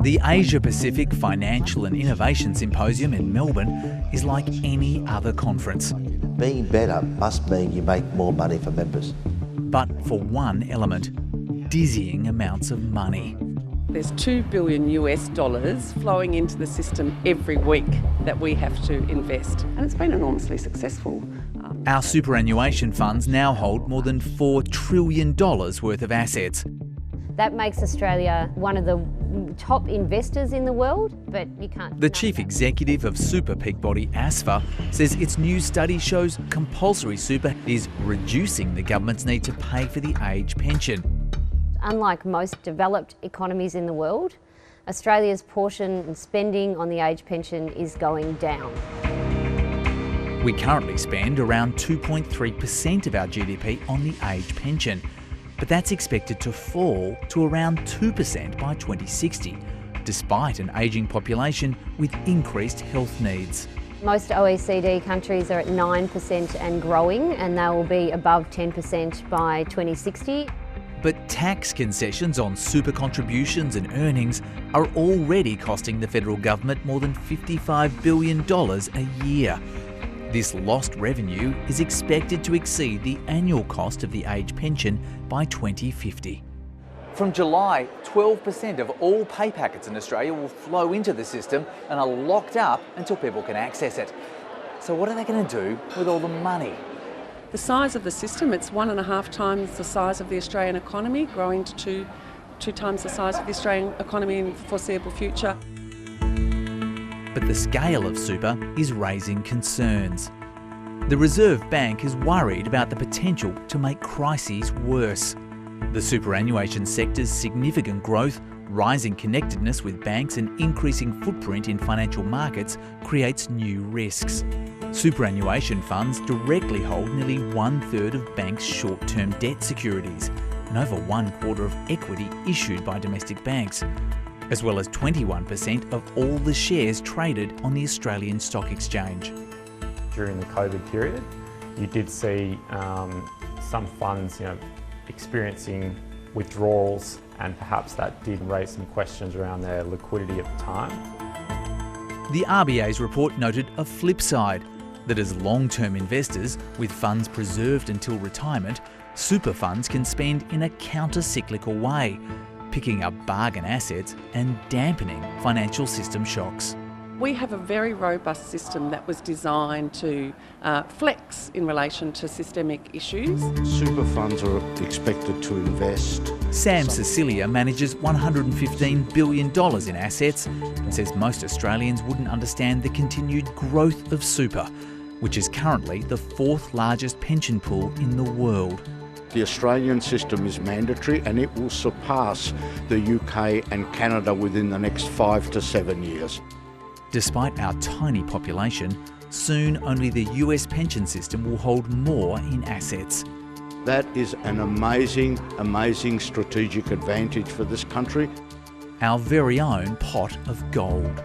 The Asia-Pacific Financial and Innovation Symposium in Melbourne is like any other conference. Being better must mean you make more money for members. But for one element, dizzying amounts of money. There's $2 billion flowing into the system every week that we have to invest. And it's been enormously successful. Our superannuation funds now hold more than $4 trillion worth of assets. That makes Australia one of the top investors in the world, but you can't... The chief executive of super peak body ASFA says its new study shows compulsory super is reducing the government's need to pay for the age pension. Unlike most developed economies in the world, Australia's portion and spending on the age pension is going down. We currently spend around 2.3% of our GDP on the age pension, but that's expected to fall to around 2% by 2060, despite an ageing population with increased health needs. Most OECD countries are at 9% and growing, and they will be above 10% by 2060. But tax concessions on super contributions and earnings are already costing the federal government more than $55 billion a year. This lost revenue is expected to exceed the annual cost of the age pension by 2050. From July, 12% of all pay packets in Australia will flow into the system and are locked up until people can access it. So what are they going to do with all the money? The size of the system, it's 1.5 times the size of the Australian economy, growing to two times the size of the Australian economy in the foreseeable future. But the scale of super is raising concerns. The Reserve Bank is worried about the potential to make crises worse. The superannuation sector's significant growth, rising connectedness with banks and increasing footprint in financial markets creates new risks. Superannuation funds directly hold nearly 1/3 of banks' short-term debt securities and over 1/4 of equity issued by domestic banks, as well as 21% of all the shares traded on the Australian Stock Exchange. During the COVID period, you did see some funds, experiencing withdrawals, and perhaps that did raise some questions around their liquidity at the time. The RBA's report noted a flip side, that as long-term investors with funds preserved until retirement, super funds can spend in a counter-cyclical way, picking up bargain assets and dampening financial system shocks. We have a very robust system that was designed to flex in relation to systemic issues. Super funds are expected to invest. Sam Sicilia manages $115 billion in assets and says most Australians wouldn't understand the continued growth of super, which is currently the 4th largest pension pool in the world. The Australian system is mandatory and it will surpass the UK and Canada within the next 5 to 7 years. Despite our tiny population, soon only the US pension system will hold more in assets. That is an amazing, amazing strategic advantage for this country. Our very own pot of gold.